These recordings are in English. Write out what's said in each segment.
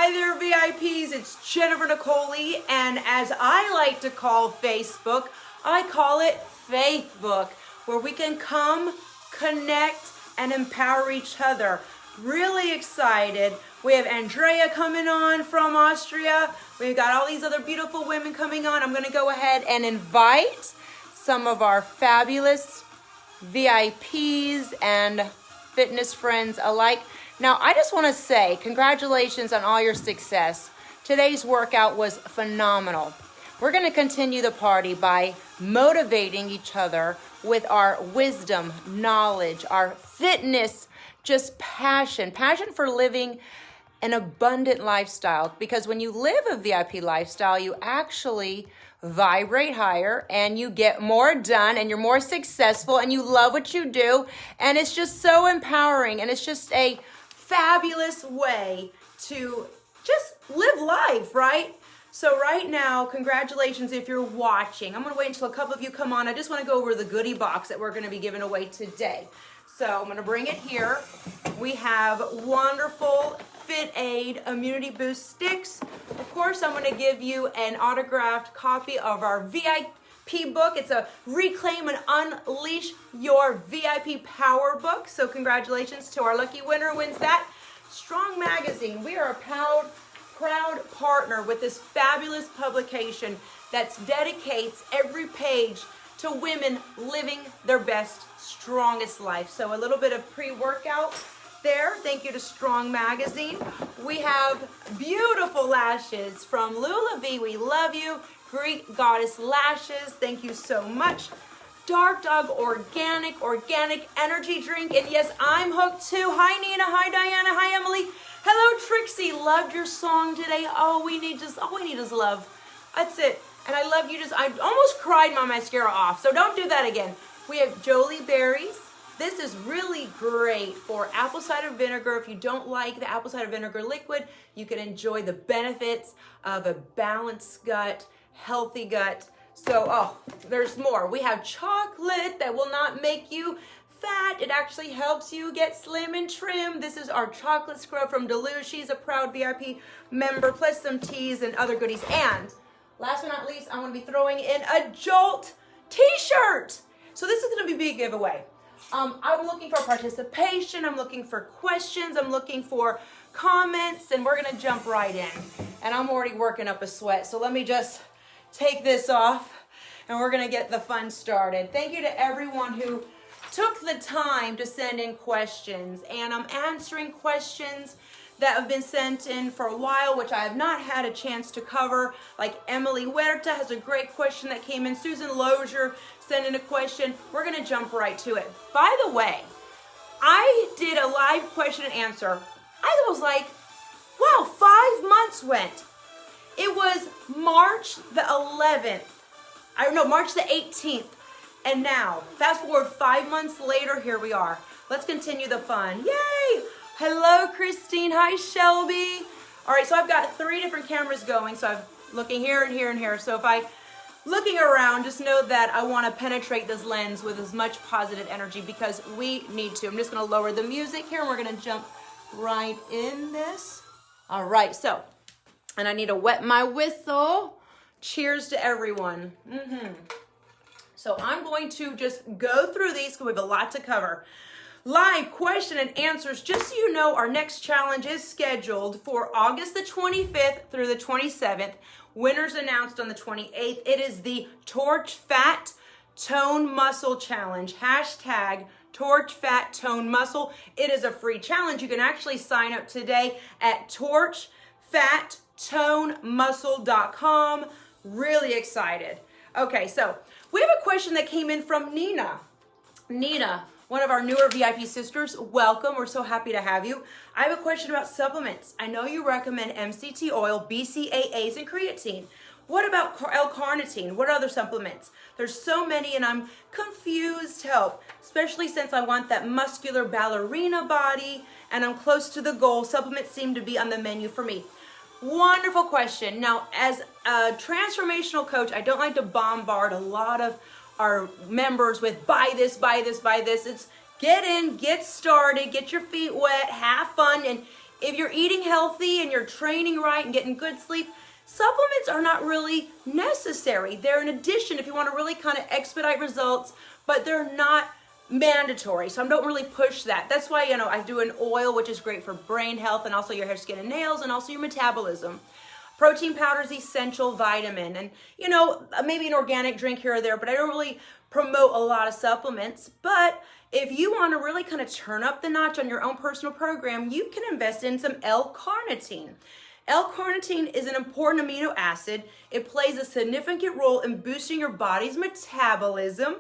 Hi there, VIPs. It's Jennifer Nicole, and as I like to call Facebook, I call it Faithbook, where we can come, connect, and empower each other. Really excited. We have Andrea coming on from Austria. We've got all these other beautiful women coming on. I'm going to go ahead and invite some of our fabulous VIPs and fitness friends alike. Now, I just want to say congratulations on all your success. Today's workout was phenomenal. We're going to continue the party by motivating each other with our wisdom, knowledge, our fitness, just passion for living an abundant lifestyle. Because when you live a VIP lifestyle, you actually vibrate higher and you get more done and you're more successful and you love what you do. And it's just so empowering, and it's just a fabulous way to just live life, right? So right now, congratulations if you're watching. I'm going to wait until a couple of you come on. I just want to go over the goodie box that we're going to be giving away today. So I'm going to bring it here. We have wonderful Fit Aid Immunity Boost sticks. Of course, I'm going to give you an autographed copy of our VIP book. It's a Reclaim and Unleash Your VIP Power book. So congratulations to our lucky winner who wins that. Strong Magazine. We are a proud partner with this fabulous publication that dedicates every page to women living their best, strongest life. So a little bit of pre-workout there. Thank you to Strong Magazine. We have beautiful lashes from Lula V. We love you. Greek Goddess Lashes. Thank you so much. Dark Dog Organic Energy Drink. And yes, I'm hooked too. Hi, Nina. Hi, Diana. Hi, Emily. Hello, Trixie. Loved your song today. All we need is love. That's it. And I love you. I almost cried my mascara off. So don't do that again. We have Jolie Berries. This is really great for apple cider vinegar. If you don't like the apple cider vinegar liquid, you can enjoy the benefits of a balanced gut, healthy gut. So, there's more. We have chocolate that will not make you fat. It actually helps you get slim and trim. This is our chocolate scrub from Deluge. She's a proud VIP member, plus some teas and other goodies. And last but not least, I'm going to be throwing in a Jolt t-shirt. So this is going to be a big giveaway. I'm looking for participation. I'm looking for questions. I'm looking for comments, and we're going to jump right in. And I'm already working up a sweat. So let me just take this off, and we're going to get the fun started. Thank you to everyone who took the time to send in questions, and I'm answering questions that have been sent in for a while, which I have not had a chance to cover. Like Emily Huerta has a great question that came in. Susan Lozier sent in a question. We're going to jump right to it. By the way, I did a live question and answer. I was like, wow, 5 months went. It was March the 11th. March the 18th. And now, fast forward 5 months later, here we are. Let's continue the fun. Yay! Hello, Christine. Hi, Shelby. All right, so I've got 3 different cameras going. So I'm looking here and here and here. So if I'm looking around, just know that I want to penetrate this lens with as much positive energy because we need to. I'm just going to lower the music here, and we're going to jump right in this. All right, so, and I need to wet my whistle. Cheers to everyone. So I'm going to just go through these because we have a lot to cover. Live question and answers. Just so you know, our next challenge is scheduled for August the 25th through the 27th. Winners announced on the 28th. It is the Torch Fat Tone Muscle Challenge. Hashtag Torch Fat Tone Muscle. It is a free challenge. You can actually sign up today at torchfattonemuscle.com. Really excited. Okay, so we have a question that came in from Nina. Nina, one of our newer VIP sisters, welcome. We're so happy to have you. I have a question about supplements. I know you recommend MCT oil, BCAAs, and creatine. What about L-carnitine? What other supplements? There's so many, and I'm confused. Help, especially since I want that muscular ballerina body, and I'm close to the goal. Supplements seem to be on the menu for me. Wonderful question. Now, as a transformational coach, I don't like to bombard a lot of our members with buy this, buy this, buy this. It's get in, get started, get your feet wet, have fun, and if you're eating healthy and you're training right and getting good sleep, supplements are not really necessary. They're an addition if you want to really kind of expedite results, but they're not mandatory. So I don't really push that. That's why, I do an oil, which is great for brain health and also your hair, skin, and nails, and also your metabolism. Protein powder is essential vitamin, and maybe an organic drink here or there, but I don't really promote a lot of supplements. But if you want to really kind of turn up the notch on your own personal program, you can invest in some L-carnitine. L-carnitine is an important amino acid. It plays a significant role in boosting your body's metabolism,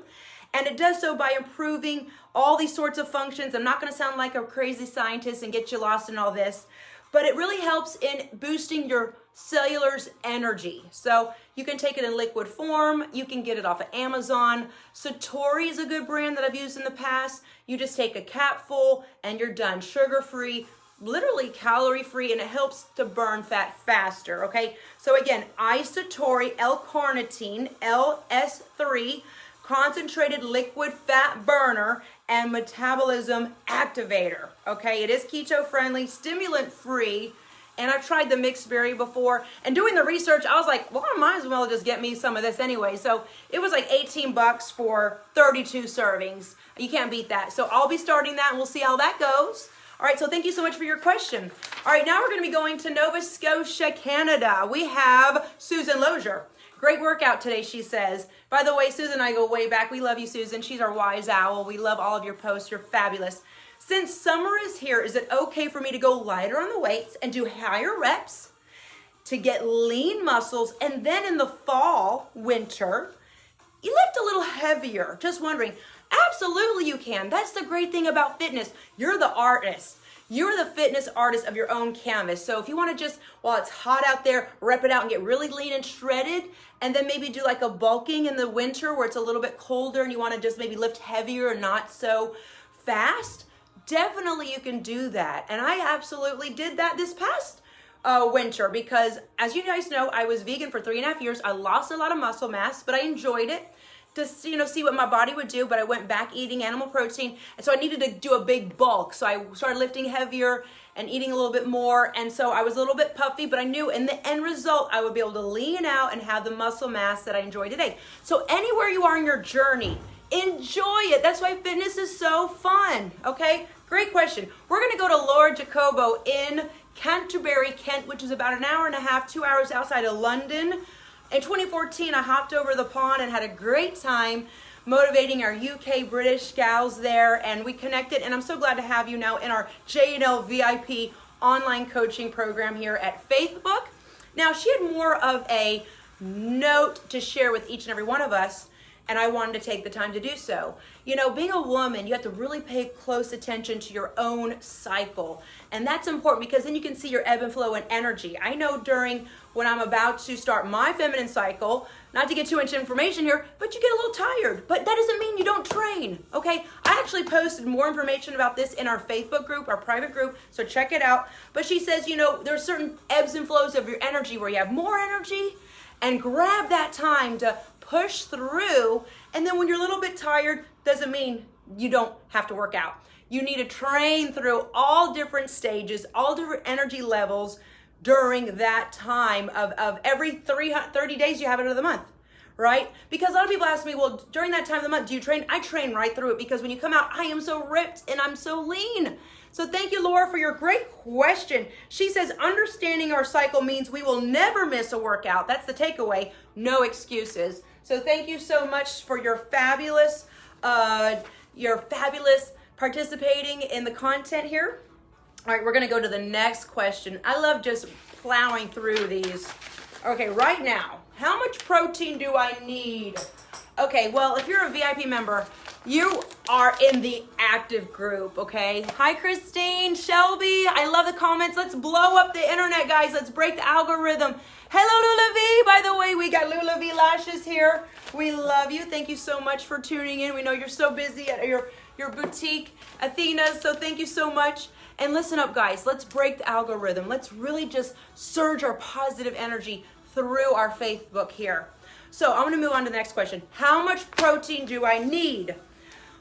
and it does so by improving all these sorts of functions. I'm not going to sound like a crazy scientist and get you lost in all this, but it really helps in boosting your cellular's energy. So you can take it in liquid form. You can get it off of Amazon. Satori is a good brand that I've used in the past. You just take a capful and you're done. Sugar-free, literally calorie-free, and it helps to burn fat faster, okay? So again, Satori L-carnitine, LS3, concentrated liquid fat burner and metabolism activator, okay? It is keto-friendly, stimulant-free, and I've tried the mixed berry before. And doing the research, I was like, well, I might as well just get me some of this anyway. So it was like $18 for 32 servings. You can't beat that. So I'll be starting that, and we'll see how that goes. All right, so thank you so much for your question. All right, now we're going to be going to Nova Scotia, Canada. We have Susan Lozier. Great workout today, she says. By the way, Susan and I go way back. We love you, Susan. She's our wise owl. We love all of your posts. You're fabulous. Since summer is here, is it okay for me to go lighter on the weights and do higher reps to get lean muscles, and then in the fall, winter, you lift a little heavier? Just wondering. Absolutely you can. That's the great thing about fitness. You're the artist. You're the fitness artist of your own canvas. So if you want to just, while it's hot out there, rep it out and get really lean and shredded, and then maybe do like a bulking in the winter where it's a little bit colder and you want to just maybe lift heavier and not so fast, definitely you can do that. And I absolutely did that this past winter, because as you guys know, I was vegan for 3.5 years. I lost a lot of muscle mass, but I enjoyed it to see what my body would do. But I went back eating animal protein, and so I needed to do a big bulk. So I started lifting heavier and eating a little bit more, and so I was a little bit puffy, but I knew in the end result I would be able to lean out and have the muscle mass that I enjoy today. So anywhere you are in your journey, enjoy it. That's why fitness is so fun, okay? Great question. We're going to go to Laura Jacobo in Canterbury, Kent, which is about an hour and a half, 2 hours outside of London. In 2014, I hopped over the pond and had a great time motivating our UK British gals there, and we connected, and I'm so glad to have you now in our J&L VIP online coaching program here at Faithbook. Now, she had more of a note to share with each and every one of us, and I wanted to take the time to do so. Being a woman, you have to really pay close attention to your own cycle. And that's important because then you can see your ebb and flow and energy. I know when I'm about to start my feminine cycle, not to get too much information here, but you get a little tired. But that doesn't mean you don't train, okay? I actually posted more information about this in our Facebook group, our private group, so check it out. But she says, there's certain ebbs and flows of your energy where you have more energy, and grab that time to push through. And then when you're a little bit tired, doesn't mean you don't have to work out. You need to train through all different stages, all different energy levels during that time of every 30 days you have it of the month, right? Because a lot of people ask me, well, during that time of the month, do you train? I train right through it, because when you come out, I am so ripped and I'm so lean. So thank you, Laura, for your great question. She says, understanding our cycle means we will never miss a workout. That's the takeaway. No excuses. So thank you so much for your fabulous participating in the content here. All right, we're going to go to the next question. I love just plowing through these. Okay, right now, how much protein do I need? Okay, well, if you're a VIP member, you are in the active group, okay? Hi, Christine, Shelby. I love the comments. Let's blow up the internet, guys. Let's break the algorithm. Hello, Lula V. By the way, we got Lula V Lashes here. We love you. Thank you so much for tuning in. We know you're so busy at your boutique, Athena, so thank you so much. And listen up, guys. Let's break the algorithm. Let's really just surge our positive energy through our faith book here. So I'm going to move on to the next question. How much protein do I need?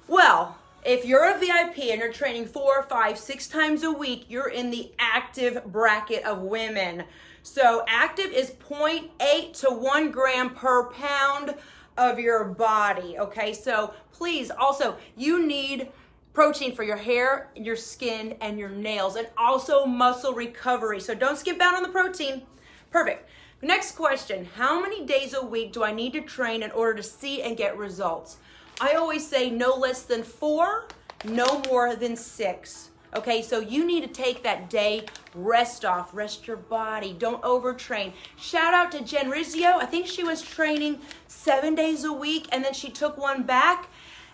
Well, if you're a VIP and you're training 4, 5, 6 times a week, you're in the active bracket of women. So active is 0.8 to 1 gram per pound of your body, okay? So please, also, you need protein for your hair, your skin, and your nails, and also muscle recovery. So don't skip out on the protein. Perfect. Next question, how many days a week do I need to train in order to see and get results? I always say no less than 4, no more than 6. Okay, so you need to take that day, rest your body, don't overtrain. Shout out to Jen Rizzio. I think she was training 7 days a week and then she took one back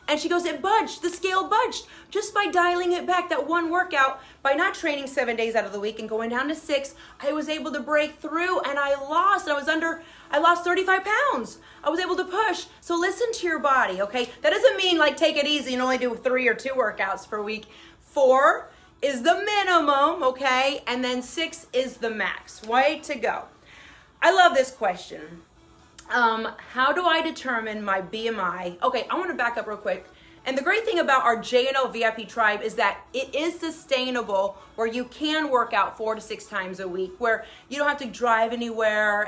and she goes, it budged, the scale budged. Just by dialing it back, that one workout, by not training 7 days out of the week and going down to 6, I was able to break through and I lost 35 pounds. I was able to push. So listen to your body, okay? That doesn't mean like take it easy and only do 3 or 2 workouts per week. 4 is the minimum, okay? And then 6 is the max. Way to go. I love this question. How do I determine my BMI? Okay, I want to back up real quick. And the great thing about our JNO VIP tribe is that it is sustainable where you can work out 4 to 6 times a week, where you don't have to drive anywhere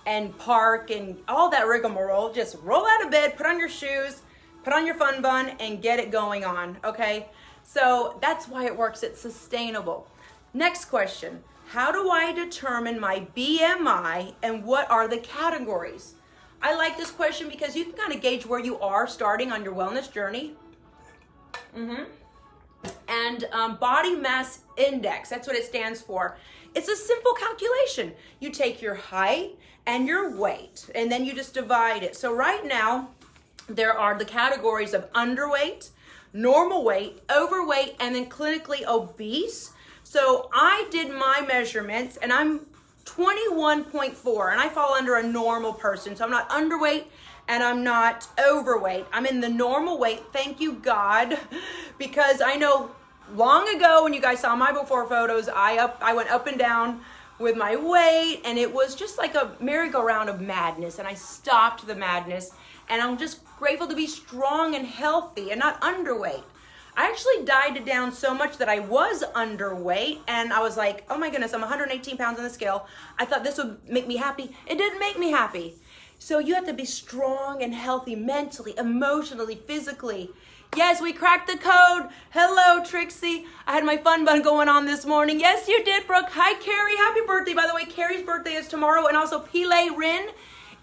and park and all that rigmarole. Just roll out of bed, put on your shoes, put on your fun bun, and get it going on, okay? So that's why it works. It's sustainable. Next question. How do I determine my BMI and what are the categories? I like this question because you can kind of gauge where you are starting on your wellness journey. And body mass index, that's what it stands for. It's a simple calculation. You take your height and your weight and then you just divide it. So right now, there are the categories of underweight, normal weight, overweight, and then clinically obese. So I did my measurements and I'm 21.4 and I fall under a normal person. So I'm not underweight and I'm not overweight. I'm in the normal weight, thank you God, because I know long ago when you guys saw my before photos, I went up and down with my weight and it was just like a merry-go-round of madness, and I stopped the madness and I'm just grateful to be strong and healthy and not underweight. I actually dieted down so much that I was underweight and I was like, oh my goodness, I'm 118 pounds on the scale. I thought this would make me happy. It didn't make me happy. So you have to be strong and healthy mentally, emotionally, physically. Yes, we cracked the code. Hello, Trixie. I had my fun bun going on this morning. Yes, you did, Brooke. Hi, Carrie. Happy birthday. By the way, Carrie's birthday is tomorrow, and also Pile Rin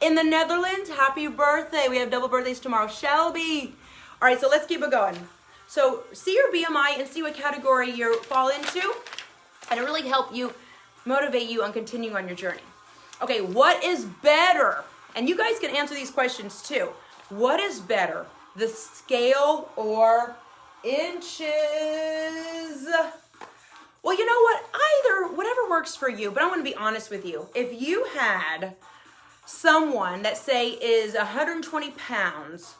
in the Netherlands. Happy birthday. We have double birthdays tomorrow. Shelby. All right, so let's keep it going. So see your BMI and see what category you fall into, and it really help you, motivate you on continuing on your journey. Okay, what is better? And you guys can answer these questions too. What is better, the scale or inches? Well, you know what? Either, whatever works for you, but I want to be honest with you. If you had someone that say is 120 pounds,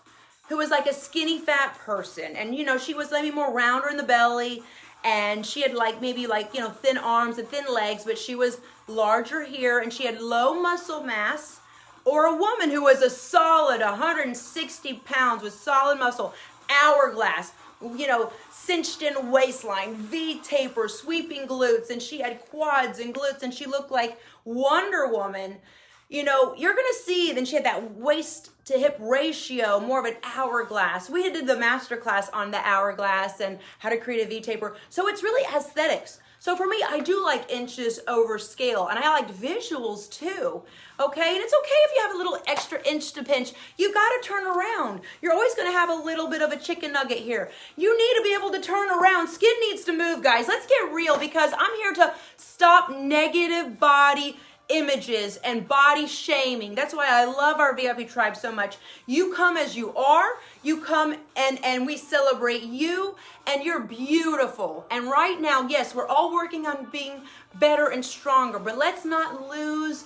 who was like a skinny fat person, and you know, she was maybe more rounder in the belly, and she had like maybe like, you know, thin arms and thin legs, but she was larger here and she had low muscle mass, or a woman who was a solid 160 pounds with solid muscle, hourglass, you know, cinched in waistline, V taper, sweeping glutes, and she had quads and glutes and she looked like Wonder Woman. You know, you're going to see, then she had that waist to hip ratio, more of an hourglass. We did the master class on the hourglass and how to create a V taper. So it's really aesthetics. So for me, I do like inches over scale, and I like visuals too, okay? And it's okay if you have a little extra inch to pinch. You got to turn around. You're always going to have a little bit of a chicken nugget here. You need to be able to turn around. Skin needs to move, guys. Let's get real, because I'm here to stop negative body images and body shaming. That's why I love our VIP tribe so much. You come as you are. You come and we celebrate you, and you're beautiful. And right now, yes, we're all working on being better and stronger, but let's not lose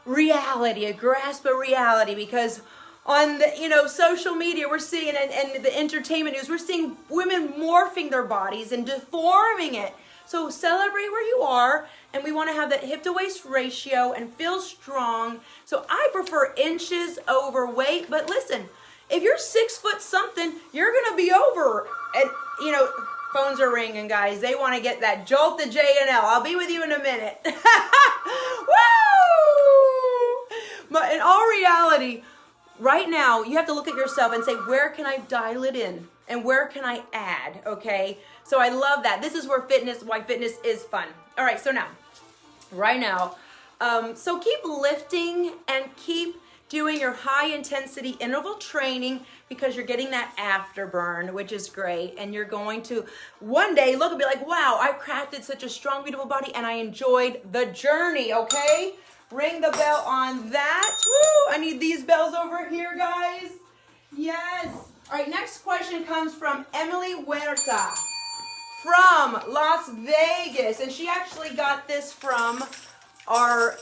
reality, a grasp of reality, because on the, you know, social media, we're seeing, and the entertainment news, we're seeing women morphing their bodies and deforming it. So celebrate where you are, and we want to have that hip to waist ratio and feel strong. So I prefer inches over weight, but listen, If you're 6 foot something, you're gonna be over. And you know, phones are ringing, guys. They want to get that jolt to J&L. I'll be with you in a minute. Woo! But in all reality, right now, you have to look at yourself and say, where can I dial it in? And where can I add, okay? So I love that. This is why fitness is fun. All right, so now, right now, so keep lifting and keep doing your high intensity interval training because you're getting that afterburn, which is great. And you're going to one day look and be like, wow, I crafted such a strong, beautiful body and I enjoyed the journey, okay? Ring the bell on that. Woo! I need these bells over here, guys. Yes. All right, next question comes from Emily Huerta from Las Vegas. And she actually got this from our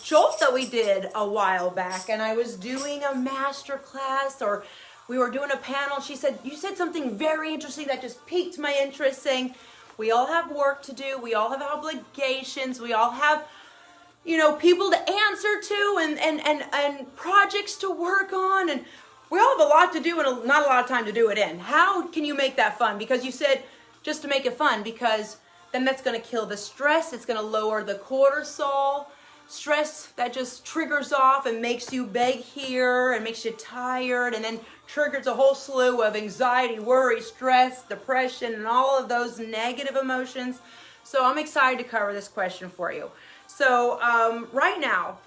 jolt that we did a while back. And I was doing a master class or we were doing a panel. She said, you said something very interesting that just piqued my interest, saying we all have work to do. We all have obligations. We all have, you know, people to answer to and projects to work on. And we all have a lot to do and not a lot of time to do it in. How can you make that fun? Because you said just to make it fun, because then that's going to kill the stress. It's going to lower the cortisol. Stress that just triggers off and makes you beg here and makes you tired and then triggers a whole slew of anxiety, worry, stress, depression, and all of those negative emotions. So I'm excited to cover this question for you. So right now,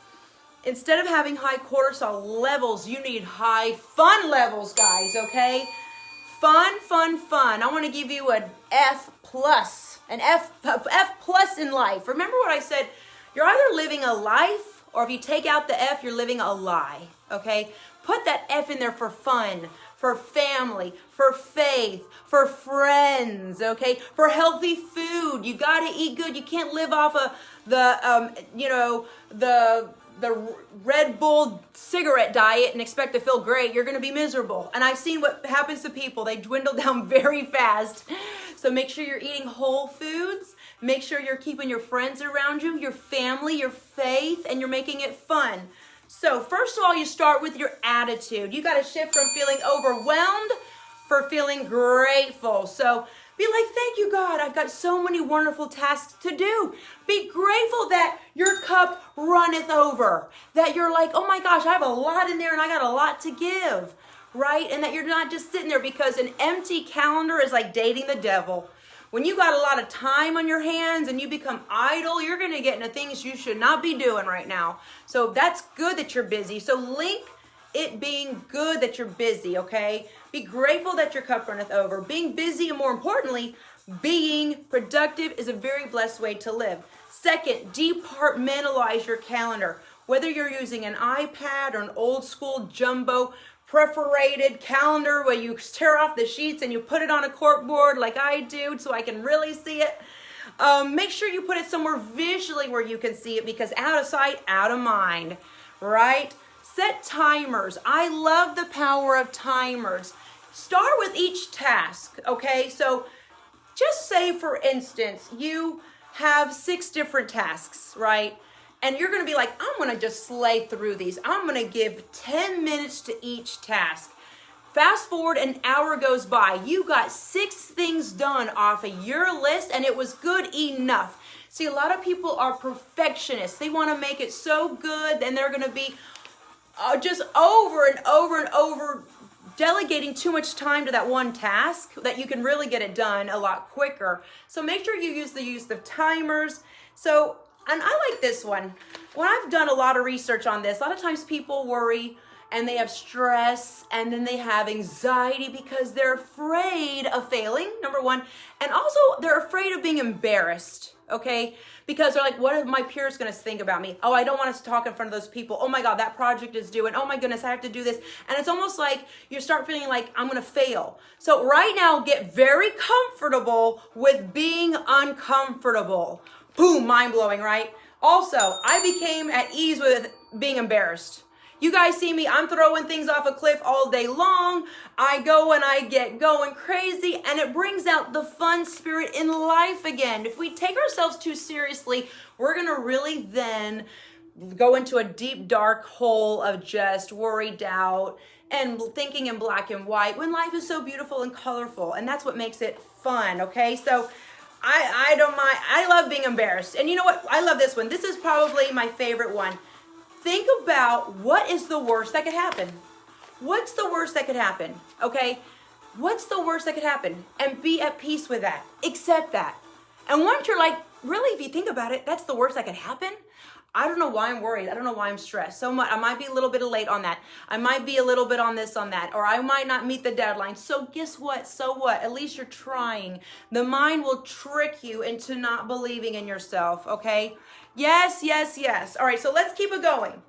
instead of having high cortisol levels, you need high fun levels, guys, okay? Fun, fun, fun. I want to give you an F plus, F plus in life. Remember what I said? You're either living a life, or if you take out the F, you're living a lie, okay? Put that F in there for fun, for family, for faith, for friends, okay? For healthy food. You gotta eat good. You can't live off of the Red Bull cigarette diet and expect to feel great. You're gonna be miserable. And I've seen what happens to people. They dwindle down very fast. So make sure you're eating whole foods. Make sure you're keeping your friends around you, your family, your faith, and you're making it fun. So first of all, you start with your attitude. You got to shift from feeling overwhelmed for feeling grateful. So be like, thank you, God. I've got so many wonderful tasks to do. Be grateful that your cup runneth over. That you're like, oh my gosh, I have a lot in there and I got a lot to give, right? And that you're not just sitting there, because an empty calendar is like dating the devil. When you got a lot of time on your hands and you become idle, you're going to get into things you should not be doing right now. So that's good that you're busy. So link it being good that you're busy, okay? Be grateful that your cup runneth over. Being busy, and more importantly, being productive is a very blessed way to live. Second, departmentalize your calendar. Whether you're using an iPad or an old school jumbo perforated calendar where you tear off the sheets and you put it on a corkboard like I do so I can really see it. Make sure you put it somewhere visually where you can see it, because out of sight, out of mind, right? Set timers. I love the power of timers. Start with each task, okay? So just say, for instance, you have 6 different tasks, right? And you're going to be like, I'm going to just slay through these. I'm going to give 10 minutes to each task. Fast forward, an hour goes by. You got 6 things done off of your list, and it was good enough. See, a lot of people are perfectionists. They want to make it so good, and they're going to be just over and over and over delegating too much time to that one task that you can really get it done a lot quicker. So make sure you use the use of timers. So, and I like this one. When I've done a lot of research on this, a lot of times people worry and they have stress and then they have anxiety because they're afraid of failing, number one. And also they're afraid of being embarrassed, okay? Because they're like, what are my peers gonna think about me? Oh, I don't want to talk in front of those people. Oh my God, that project is due. And oh my goodness, I have to do this. And it's almost like you start feeling like I'm gonna fail. So right now, get very comfortable with being uncomfortable. Boom, mind blowing, right? Also, I became at ease with being embarrassed. You guys see me, I'm throwing things off a cliff all day long. I go and I get going crazy, and it brings out the fun spirit in life again. If we take ourselves too seriously, we're gonna really then go into a deep, dark hole of just worry, doubt, and thinking in black and white when life is so beautiful and colorful, and that's what makes it fun, okay? So I don't mind. I love being embarrassed. And you know what? I love this one. This is probably my favorite one. Think about what is the worst that could happen. What's the worst that could happen? Okay? What's the worst that could happen? And be at peace with that. Accept that. And once you're like, really, if you think about it, that's the worst that could happen? I don't know why I'm worried. I don't know why I'm stressed so much. I might be a little bit late on that. I might be a little bit on this, on that, or I might not meet the deadline. So guess what? So what? At least you're trying. The mind will trick you into not believing in yourself, okay? Yes, yes, yes. All right, so let's keep it going.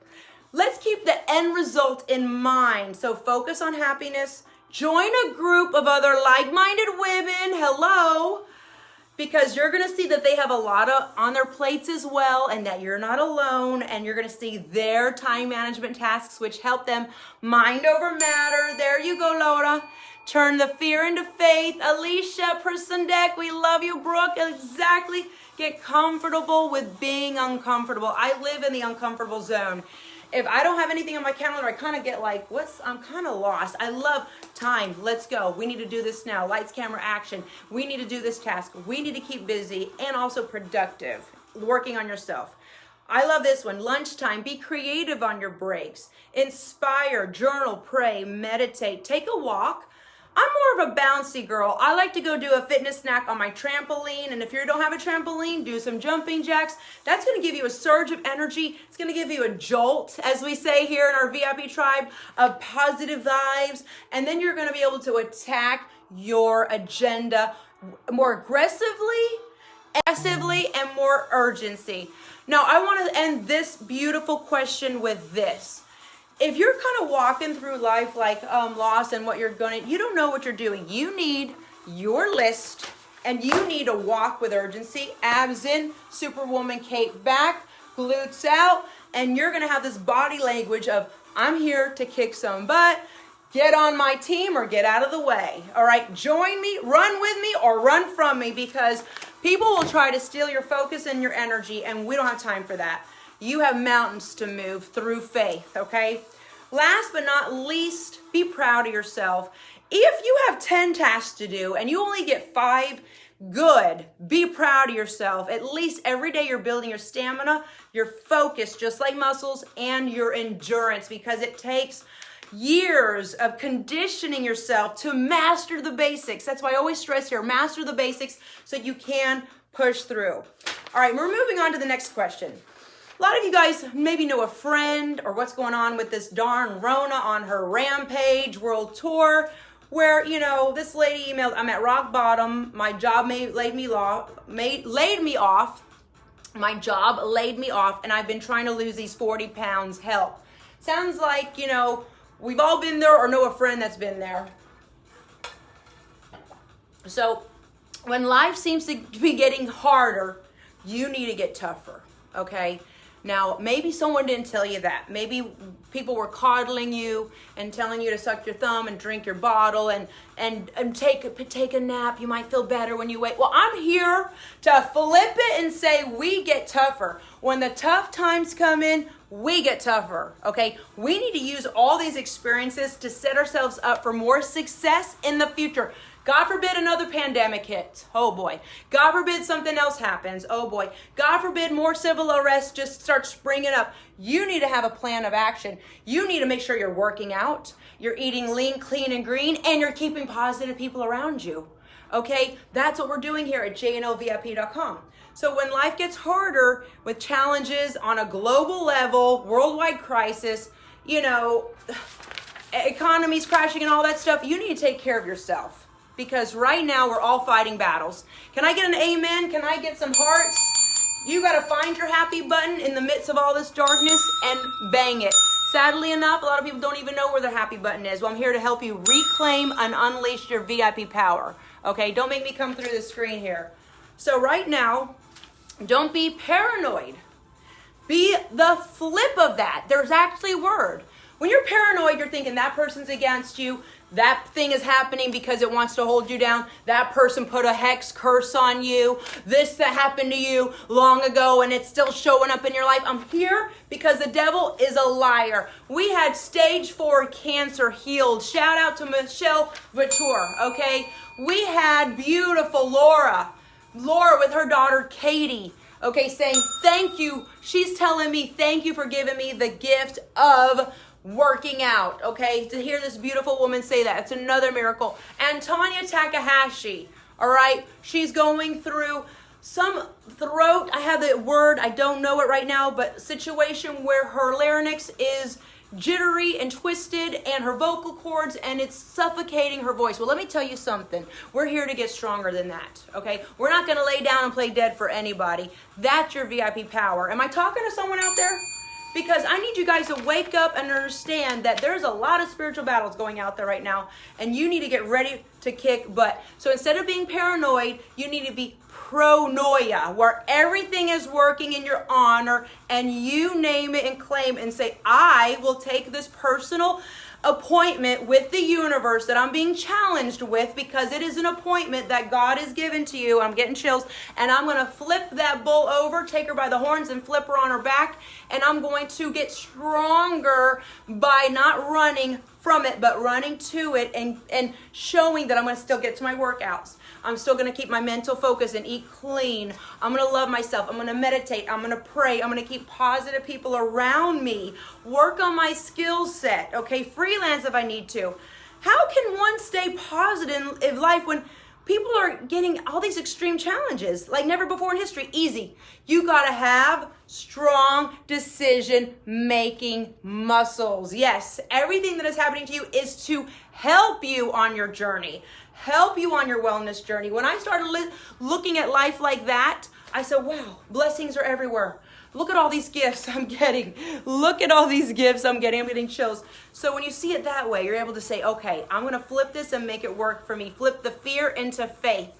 Let's keep the end result in mind. So focus on happiness. Join a group of other like-minded women. Hello. Because you're going to see that they have a lot on their plates as well, and that you're not alone, and you're going to see their time management tasks, which help them mind over matter. There you go, Laura. Turn the fear into faith. Alicia Persondek, we love you. Brooke, exactly. Get comfortable with being uncomfortable. I live in the uncomfortable zone. If I don't have anything on my calendar, I kind of get like, I'm kind of lost. I love time. Let's go. We need to do this now. Lights, camera, action. We need to do this task. We need to keep busy and also productive, working on yourself. I love this one. Lunchtime. Be creative on your breaks. Inspire, journal, pray, meditate, take a walk. I'm more of a bouncy girl. I like to go do a fitness snack on my trampoline. And if you don't have a trampoline, do some jumping jacks. That's going to give you a surge of energy. It's going to give you a jolt, as we say here in our VIP tribe, of positive vibes. And then you're going to be able to attack your agenda more aggressively, and more urgency. Now, I want to end this beautiful question with this. If you're kind of walking through life like lost and you don't know what you're doing. You need your list, and you need to walk with urgency. Abs in, Superwoman cape back, glutes out, and you're going to have this body language of, I'm here to kick some butt. Get on my team or get out of the way. All right, join me, run with me, or run from me, because people will try to steal your focus and your energy, and we don't have time for that. You have mountains to move through faith, okay? Last but not least, be proud of yourself. If you have 10 tasks to do and you only get 5, good. Be proud of yourself. At least every day you're building your stamina, your focus, just like muscles, and your endurance, because it takes years of conditioning yourself to master the basics. That's why I always stress here, master the basics so you can push through. All right, we're moving on to the next question. A lot of you guys maybe know a friend or what's going on with this darn Rona on her Rampage World Tour, where, this lady emailed, I'm at rock bottom. My job laid me off. My job laid me off, and I've been trying to lose these 40 pounds. Help. Sounds like, we've all been there or know a friend that's been there. So when life seems to be getting harder, you need to get tougher, okay? Now, maybe someone didn't tell you that. Maybe people were coddling you and telling you to suck your thumb and drink your bottle and take a nap. You might feel better when you wait. Well, I'm here to flip it and say we get tougher. When the tough times come in, we get tougher, okay? We need to use all these experiences to set ourselves up for more success in the future. God forbid another pandemic hits. Oh boy. God forbid something else happens. Oh boy. God forbid more civil arrests just start springing up. You need to have a plan of action. You need to make sure you're working out, you're eating lean, clean, and green, and you're keeping positive people around you. Okay? That's what we're doing here at jnlvip.com. So when life gets harder with challenges on a global level, worldwide crisis, economies crashing and all that stuff, you need to take care of yourself. Because right now we're all fighting battles. Can I get an amen? Can I get some hearts? You got to find your happy button in the midst of all this darkness and bang it. Sadly enough, a lot of people don't even know where their happy button is. Well, I'm here to help you reclaim and unleash your VIP power. Okay, don't make me come through the screen here. So right now, don't be paranoid. Be the flip of that. There's actually a word. When you're paranoid, you're thinking that person's against you. That thing is happening because it wants to hold you down. That person put a hex curse on you. This that happened to you long ago and it's still showing up in your life. I'm here because the devil is a liar. We had stage 4 cancer healed. Shout out to Michelle Vautour, okay? We had beautiful Laura with her daughter Katie, okay, saying thank you. She's telling me thank you for giving me the gift of working out, okay? To hear this beautiful woman say that, it's another miracle. And Tanya Takahashi, all right? She's going through some throat, I have the word, I don't know it right now, but situation where her larynx is jittery and twisted and her vocal cords, and it's suffocating her voice. Well, let me tell you something. We're here to get stronger than that, okay? We're not going to lay down and play dead for anybody. That's your VIP power. Am I talking to someone out there? Because I need you guys to wake up and understand that there's a lot of spiritual battles going out there right now, and you need to get ready to kick butt. So instead of being paranoid, you need to be pronoia, where everything is working in your honor, and you name it and claim and say, I will take this personal appointment with the universe that I'm being challenged with, because it is an appointment that God has given to you. I'm getting chills. And I'm going to flip that bull over, take her by the horns and flip her on her back. And I'm going to get stronger by not running from it, but running to it and showing that I'm going to still get to my workouts. I'm still going to keep my mental focus and eat clean. I'm going to love myself. I'm going to meditate. I'm going to pray. I'm going to keep positive people around me. Work on my skill set. Okay, freelance if I need to. How can one stay positive in life when people are getting all these extreme challenges like never before in history? Easy. You got to have strong decision-making muscles. Yes, everything that is happening to you is to help you on your journey. Help you on your wellness journey. When I started looking at life like that, I said, wow, blessings are everywhere. Look at all these gifts I'm getting. Look at all these gifts I'm getting. I'm getting chills. So when you see it that way, you're able to say, okay, I'm going to flip this and make it work for me. Flip the fear into faith,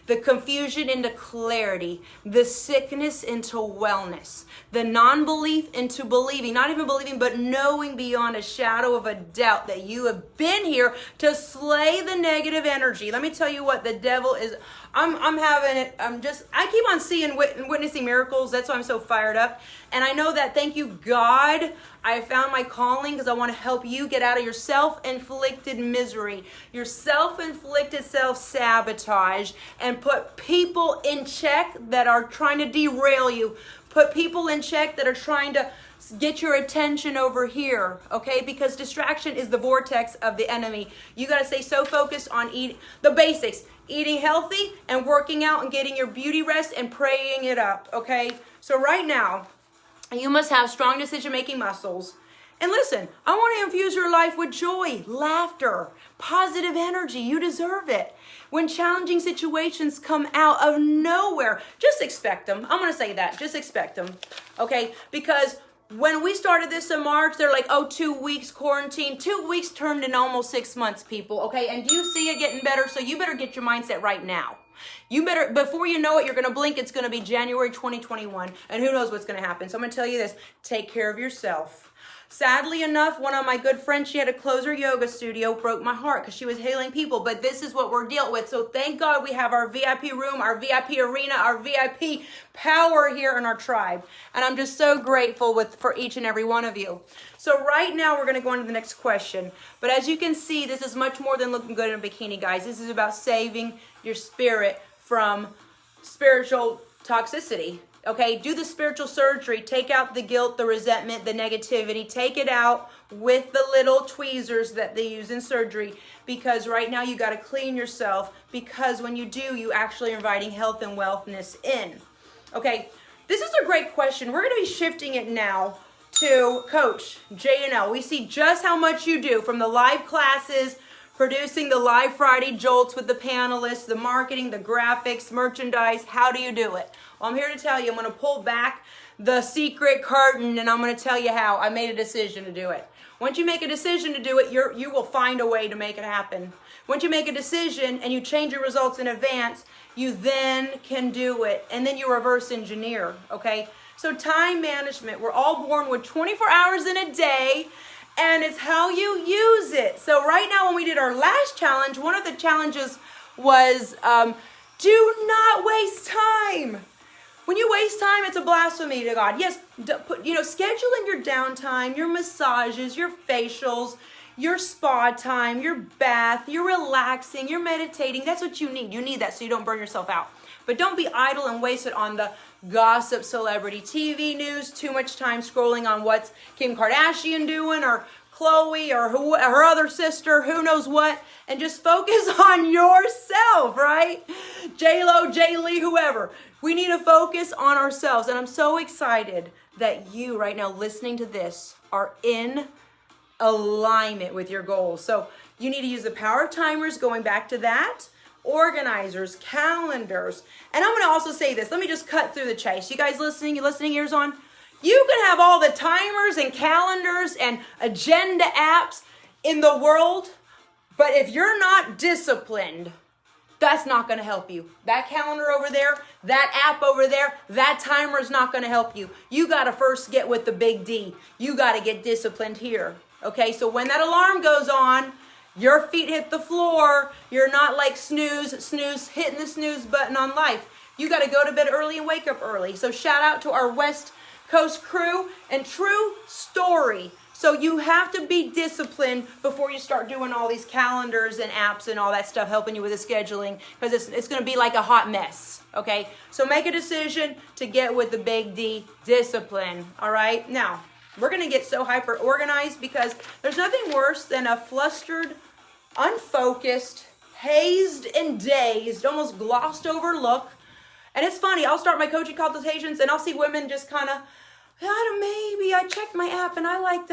the confusion into clarity, the sickness into wellness, the non-belief into believing, not even believing, but knowing beyond a shadow of a doubt that you have been here to slay the negative energy. Let me tell you what, the devil is, I'm having it, I keep on seeing, witnessing miracles. That's why I'm so fired up. And I know that, thank you, God, I found my calling because I want to help you get out of your self-inflicted misery, your self-inflicted self-sabotage, and put people in check that are trying to derail you. Put people in check that are trying to get your attention over here, okay? Because distraction is the vortex of the enemy. You got to stay so focused on the basics, eating healthy and working out and getting your beauty rest and praying it up, okay? So right now, you must have strong decision-making muscles. And listen, I want to infuse your life with joy, laughter, positive energy. You deserve it. When challenging situations come out of nowhere, just expect them. I'm going to say that. Just expect them, okay? Because when we started this in March, they're like, oh, 2 weeks quarantine. 2 weeks turned into almost 6 months, people, okay? And you see it getting better, so you better get your mindset right now. You better, before you know it, you're going to blink. It's going to be January 2021, and who knows what's going to happen. So I'm going to tell you this. Take care of yourself. Sadly enough, one of my good friends, she had to close her yoga studio, broke my heart because she was healing people. But this is what we're dealing with. So thank God we have our VIP room, our VIP arena, our VIP power here in our tribe. And I'm just so grateful for each and every one of you. So right now we're going to go on to the next question. But as you can see, this is much more than looking good in a bikini, guys. This is about saving your spirit from spiritual toxicity. Okay, do the spiritual surgery. Take out the guilt, the resentment, the negativity. Take it out with the little tweezers that they use in surgery, because right now you got to clean yourself, because when you do, you actually are inviting health and wellness in. Okay, this is a great question. We're going to be shifting it now to Coach J&L. We see just how much you do from the live classes, producing the live Friday jolts with the panelists, the marketing, the graphics, merchandise. How do you do it? Well, I'm here to tell you, I'm going to pull back the secret curtain, and I'm going to tell you how I made a decision to do it. Once you make a decision to do it, you will find a way to make it happen. Once you make a decision and you change your results in advance, you then can do it. And then you reverse engineer, okay? So time management, we're all born with 24 hours in a day, and it's how you use it. So right now, when we did our last challenge, one of the challenges was do not waste time. When you waste time, it's a blasphemy to God. Yes, schedule in your downtime, your massages, your facials, your spa time, your bath, your relaxing, your meditating. That's what you need. You need that so you don't burn yourself out. But don't be idle and waste it on the gossip, celebrity TV news, too much time scrolling on what's Kim Kardashian doing, or Chloe, or her other sister, who knows what, and just focus on yourself, right? J-Lo, J-Lee, whoever. We need to focus on ourselves, and I'm so excited that you right now listening to this are in alignment with your goals. So you need to use the power of timers, going back to that, organizers, calendars. And I'm going to also say this. Let me just cut through the chase. You guys listening? You listening ears on? You can have all the timers and calendars and agenda apps in the world, but if you're not disciplined, that's not going to help you. That calendar over there, that app over there, that timer is not going to help you. You got to first get with the big D. You got to get disciplined here. Okay, so when that alarm goes on, your feet hit the floor. You're not like snooze, hitting the snooze button on life. You got to go to bed early and wake up early. So shout out to our West Coast crew, and true story. So you have to be disciplined before you start doing all these calendars and apps and all that stuff helping you with the scheduling, because it's going to be like a hot mess. Okay, so make a decision to get with the big D, discipline. All right, now we're going to get so hyper organized, because there's nothing worse than a flustered, unfocused, hazed and dazed, almost glossed over look. And it's funny, I'll start my coaching consultations and I'll see women just kind of, maybe I checked my app and I like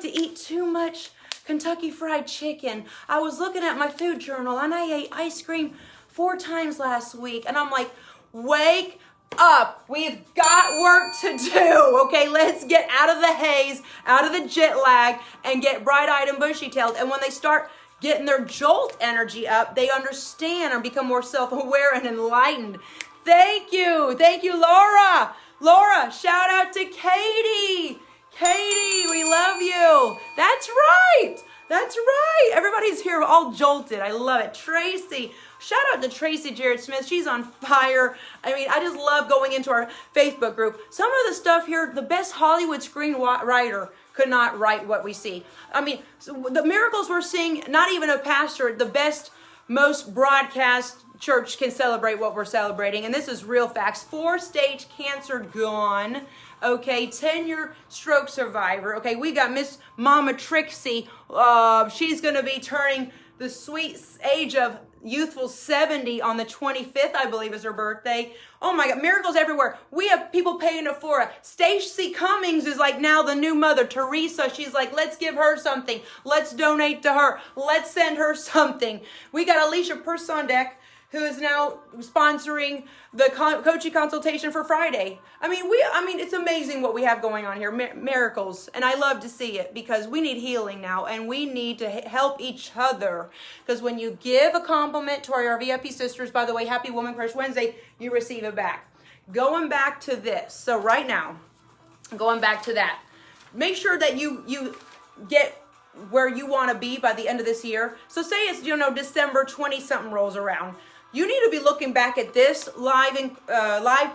to eat too much Kentucky Fried Chicken. I was looking at my food journal and I ate ice cream 4 times last week. And I'm like, wake up. We've got work to do. Okay, let's get out of the haze, out of the jet lag, and get bright-eyed and bushy-tailed. And when they start getting their jolt energy up, they understand and become more self-aware and enlightened. Thank you, Laura. Laura, shout out to Katie. Katie, we love you. That's right. Everybody's here all jolted. I love it. Tracy, shout out to Tracy Jarrett Smith. She's on fire. I mean, I just love going into our Facebook group. Some of the stuff here, the best Hollywood screenwriter could not write what we see. I mean, so the miracles we're seeing, not even a pastor, the best, most broadcast church can celebrate what we're celebrating. And this is real facts. 4-stage cancer gone. Okay, 10-year stroke survivor. Okay, we got Miss Mama Trixie. She's going to be turning the sweet age of youthful 70 on the 25th, I believe is her birthday. Oh my God, miracles everywhere. We have people paying it forward. Stacey Cummings is like now the new mother. Teresa, she's like, let's give her something. Let's donate to her. Let's send her something. We got Alicia Persondek, who is now sponsoring the coaching consultation for Friday. I mean, it's amazing what we have going on here, miracles, and I love to see it, because we need healing now, and we need to help each other. Because when you give a compliment to our VIP sisters, by the way, Happy Woman Crush Wednesday, you receive it back. Going back to this, so right now, going back to that, make sure that you get where you want to be by the end of this year. So say it's December 20-something rolls around. You need to be looking back at this live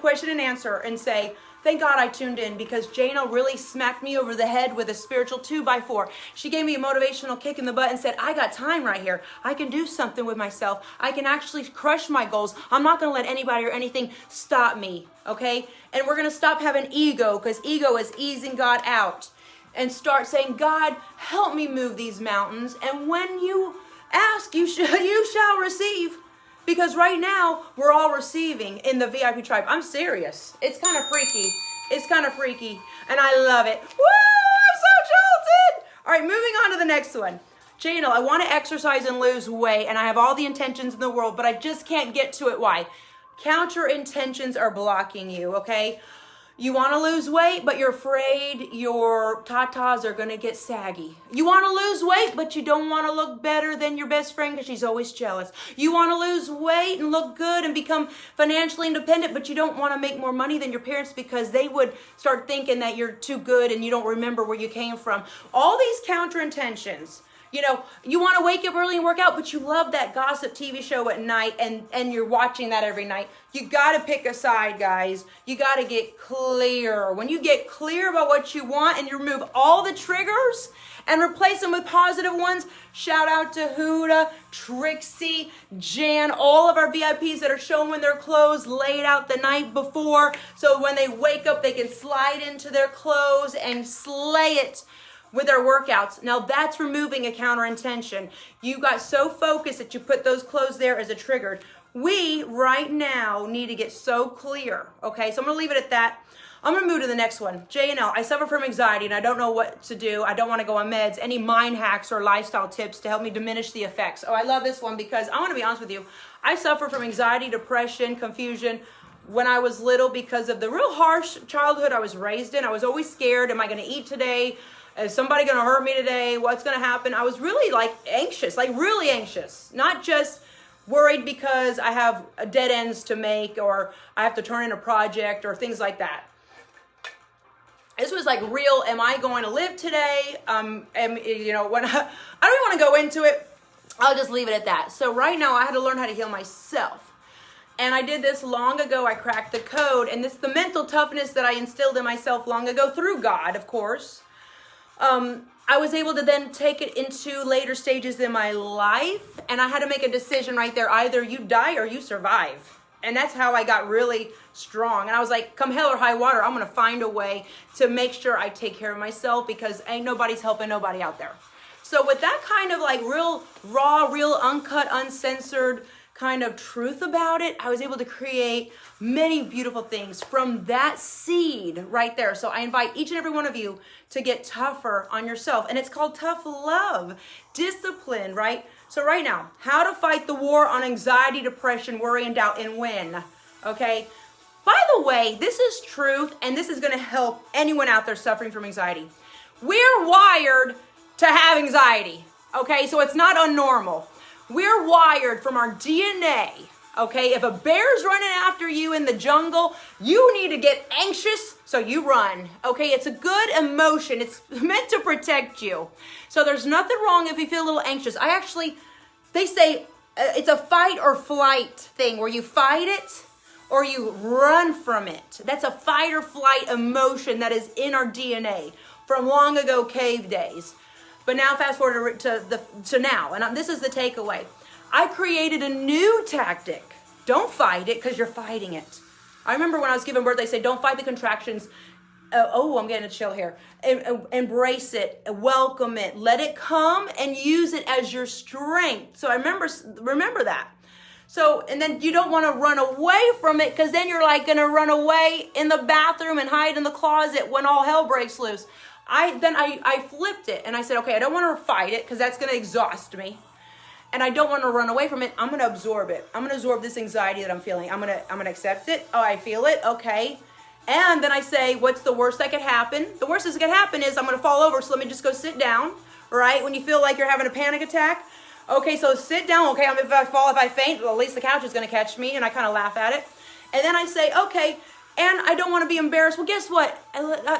question and answer and say, thank God I tuned in, because Jana really smacked me over the head with a spiritual 2x4. She gave me a motivational kick in the butt and said, I got time right here. I can do something with myself. I can actually crush my goals. I'm not going to let anybody or anything stop me, okay? And we're going to stop having ego, because ego is easing God out, and start saying, God, help me move these mountains. And when you ask, you shall receive. Because right now, we're all receiving in the VIP tribe. I'm serious. It's kind of freaky. And I love it. Woo! I'm so jolted! All right, moving on to the next one. Jana, I want to exercise and lose weight, and I have all the intentions in the world, but I just can't get to it. Why? Counter intentions are blocking you, okay? You want to lose weight, but you're afraid your tatas are going to get saggy. You want to lose weight, but you don't want to look better than your best friend because she's always jealous. You want to lose weight and look good and become financially independent, but you don't want to make more money than your parents because they would start thinking that you're too good and you don't remember where you came from. All these counter intentions. You know, you want to wake up early and work out, but you love that gossip TV show at night and you're watching that every night. You got to pick a side, guys. You got to get clear. When you get clear about what you want and you remove all the triggers and replace them with positive ones, shout out to Huda, Trixie, Jan, all of our VIPs that are showing their clothes laid out the night before. So when they wake up, they can slide into their clothes and slay it with their workouts. Now that's removing a counter intention. You got so focused that you put those clothes there as a trigger. We right now need to get so clear. Okay, so I'm gonna leave it at that. I'm gonna move to the next one. J&L, I suffer from anxiety and I don't know what to do. I don't wanna go on meds. Any mind hacks or lifestyle tips to help me diminish the effects? Oh, I love this one because I wanna be honest with you. I suffer from anxiety, depression, confusion when I was little because of the real harsh childhood I was raised in. I was always scared. Am I gonna eat today? Is somebody going to hurt me today? What's going to happen? I was really anxious, really anxious. Not just worried because I have dead ends to make or I have to turn in a project or things like that. This was real, am I going to live today? When I don't even want to go into it. I'll just leave it at that. So right now I had to learn how to heal myself. And I did this long ago. I cracked the code. And this is the mental toughness that I instilled in myself long ago through God, of course. I was able to then take it into later stages in my life, and I had to make a decision right there. Either you die or you survive. And that's how I got really strong. And I was like, come hell or high water, I'm going to find a way to make sure I take care of myself because ain't nobody's helping nobody out there. So with that kind of real raw, real uncut, uncensored kind of truth about it, I was able to create many beautiful things from that seed right there. So I invite each and every one of you to get tougher on yourself. And it's called tough love, discipline, right? So right now, how to fight the war on anxiety, depression, worry, and doubt and win, okay? By the way, this is truth, and this is gonna help anyone out there suffering from anxiety. We're wired to have anxiety, okay? So it's not unnormal. We're wired from our DNA, okay? If a bear's running after you in the jungle, you need to get anxious, so you run, okay? It's a good emotion. It's meant to protect you. So there's nothing wrong if you feel a little anxious. They say it's a fight or flight thing where you fight it or you run from it. That's a fight or flight emotion that is in our DNA from long ago cave days. But now fast forward to now, and this is the takeaway. I created a new tactic. Don't fight it because you're fighting it. I remember when I was giving birth, they said, don't fight the contractions. I'm getting a chill here. Embrace it, welcome it, let it come and use it as your strength. So I remember that. So, and then you don't want to run away from it because then you're going to run away in the bathroom and hide in the closet when all hell breaks loose. I flipped it and I said, okay, I don't want to fight it because that's going to exhaust me. And I don't want to run away from it. I'm going to absorb it. I'm going to absorb this anxiety that I'm feeling. I'm going to accept it. Oh, I feel it. Okay. And then I say, what's the worst that could happen? The worst that could happen is I'm going to fall over. So let me just go sit down. Right? When you feel like you're having a panic attack. Okay. So sit down. Okay. If I fall, if I faint, well, at least the couch is going to catch me. And I kind of laugh at it. And then I say, okay. And I don't want to be embarrassed. Well, guess what?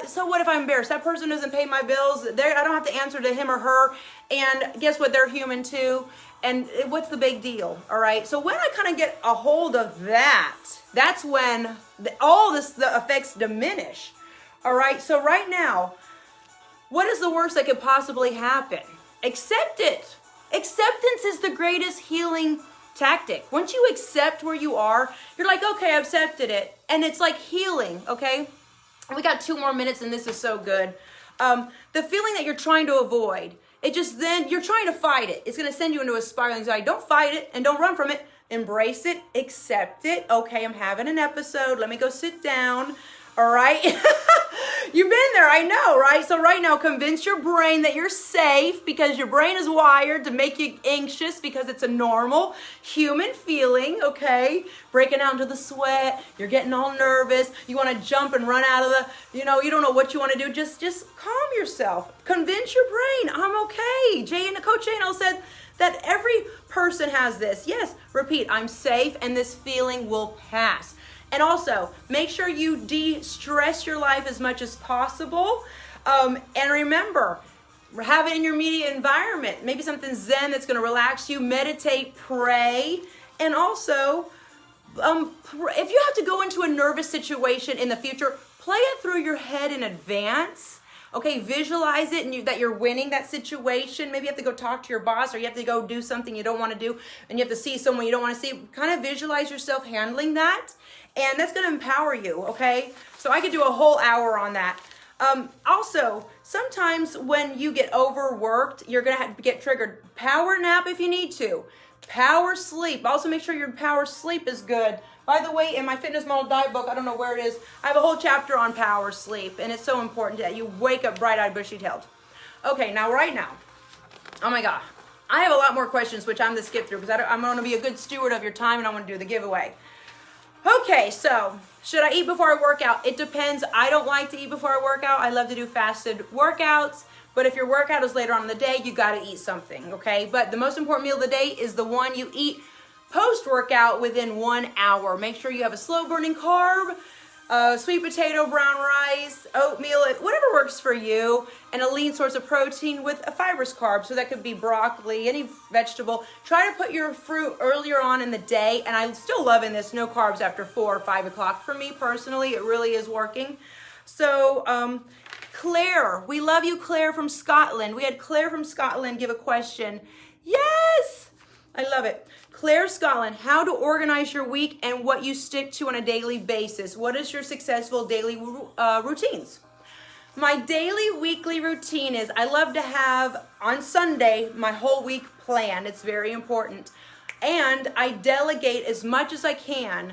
So what if I'm embarrassed? That person doesn't pay my bills. I don't have to answer to him or her. And guess what? They're human too. And what's the big deal? All right. So when I kind of get a hold of that, that's when the effects diminish. All right. So right now, what is the worst that could possibly happen? Accept it. Acceptance is the greatest healing tactic. Once you accept where you are, you're like, okay, I accepted it. And it's like healing, okay? We got 2 more minutes and this is so good. The feeling that you're trying to avoid, you're trying to fight it. It's going to send you into a spiral anxiety. Don't fight it and don't run from it. Embrace it, accept it. Okay, I'm having an episode. Let me go sit down. All right. You've been there. I know, right? So right now, convince your brain that you're safe, because your brain is wired to make you anxious because it's a normal human feeling, okay? Breaking out into the sweat, you're getting all nervous, you want to jump and run out of the, you don't know what you want to do. Just calm yourself. Convince your brain, I'm okay. Coach J&L said that every person has this. Yes, repeat, I'm safe and this feeling will pass. And also, make sure you de-stress your life as much as possible. And remember, have it in your immediate environment. Maybe something zen that's going to relax you. Meditate, pray. And also, if you have to go into a nervous situation in the future, play it through your head in advance. Okay, visualize it and that you're winning that situation. Maybe you have to go talk to your boss, or you have to go do something you don't want to do, and you have to see someone you don't want to see. Kind of visualize yourself handling that, and that's going to empower you, okay? So I could do a whole hour on that. Also, sometimes when you get overworked, you're going to get triggered. Power nap if you need to. Power sleep. Also make sure your power sleep is good. By the way, in my fitness model diet book, I don't know where it is, I have a whole chapter on power sleep, and it's so important that you wake up bright-eyed, bushy-tailed. Okay, right now, oh my God, I have a lot more questions, which I'm going to skip through because I'm going to be a good steward of your time, and I want to do the giveaway. Okay, so should I eat before I work out? It depends. I don't like to eat before I work out. I love to do fasted workouts. But if your workout is later on in the day, you got to eat something, okay? But the most important meal of the day is the one you eat post-workout within 1 hour. Make sure you have a slow-burning carb, sweet potato, brown rice, oatmeal, whatever works for you, and a lean source of protein with a fibrous carb. So that could be broccoli, any vegetable. Try to put your fruit earlier on in the day, and I'm still loving this, no carbs after 4 or 5 o'clock. For me personally, it really is working. So, Claire, we love you, Claire from Scotland. We had Claire from Scotland give a question. Yes, I love it. Claire, Scotland, how to organize your week and what you stick to on a daily basis. What is your successful daily routines? My daily, weekly routine is I love to have on Sunday my whole week planned. It's very important. And I delegate as much as I can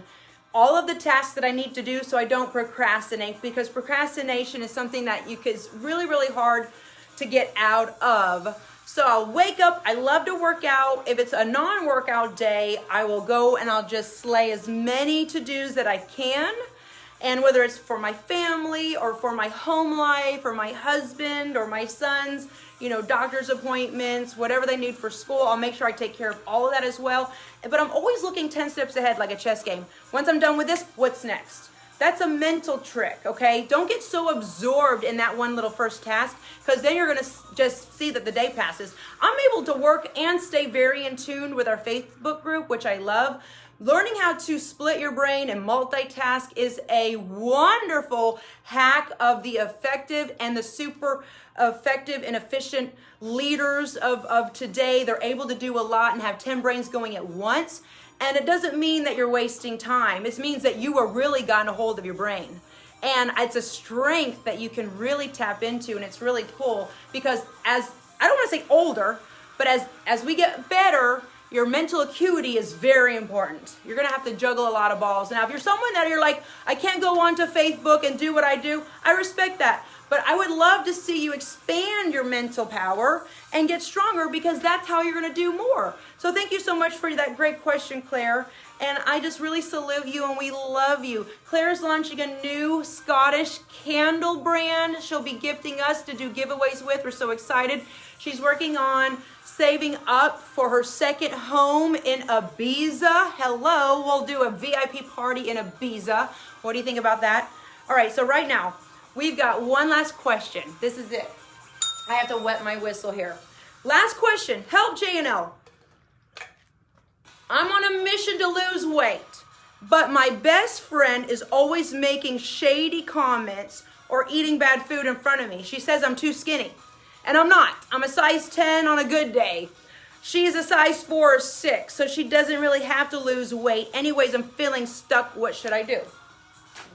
all of the tasks that I need to do so I don't procrastinate, because procrastination is something that is really, really hard to get out of. So I'll wake up, I love to work out. If it's a non-workout day, I will go and I'll just slay as many to-dos that I can. And whether it's for my family or for my home life or my husband or my sons, doctor's appointments, whatever they need for school, I'll make sure I take care of all of that as well. But I'm always looking 10 steps ahead like a chess game. Once I'm done with this, what's next? That's a mental trick, okay? Don't get so absorbed in that one little first task, because then you're going to just see that the day passes. I'm able to work and stay very in tune with our Facebook group, which I love. Learning how to split your brain and multitask is a wonderful hack of the effective and the super effective and efficient leaders of today. They're able to do a lot and have 10 brains going at once. And it doesn't mean that you're wasting time. It means that you are really gotten a hold of your brain. And it's a strength that you can really tap into, and it's really cool because I don't want to say older, but as we get better, your mental acuity is very important. You're going to have to juggle a lot of balls. Now, if you're someone that you're like, I can't go onto Facebook and do what I do, I respect that. But I would love to see you expand your mental power and get stronger, because that's how you're going to do more. So thank you so much for that great question, Claire. And I just really salute you, and we love you. Claire's launching a new Scottish candle brand she'll be gifting us to do giveaways with. We're so excited. She's working on saving up for her second home in Ibiza. Hello, we'll do a VIP party in Ibiza. What do you think about that? All right, so right now, we've got one last question. This is it. I have to wet my whistle here. Last question. Help J&L. I'm on a mission to lose weight, but my best friend is always making shady comments or eating bad food in front of me. She says I'm too skinny, and I'm not. I'm a size 10 on a good day. She's a size 4 or 6, so she doesn't really have to lose weight. Anyways, I'm feeling stuck. What should I do?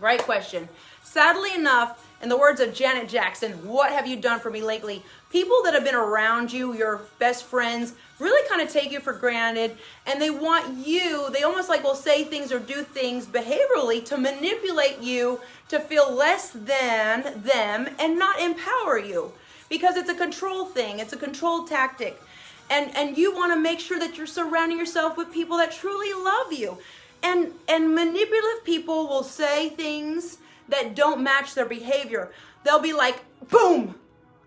Right question. Sadly enough, In the words of Janet Jackson, what have you done for me lately? People that have been around you, your best friends, really kind of take you for granted, and they want you, they almost like will say things or do things behaviorally to manipulate you to feel less than them and not empower you, because it's a control thing, it's a control tactic. And you want to make sure that you're surrounding yourself with people that truly love you. And manipulative people will say things that don't match their behavior. They'll be like, boom,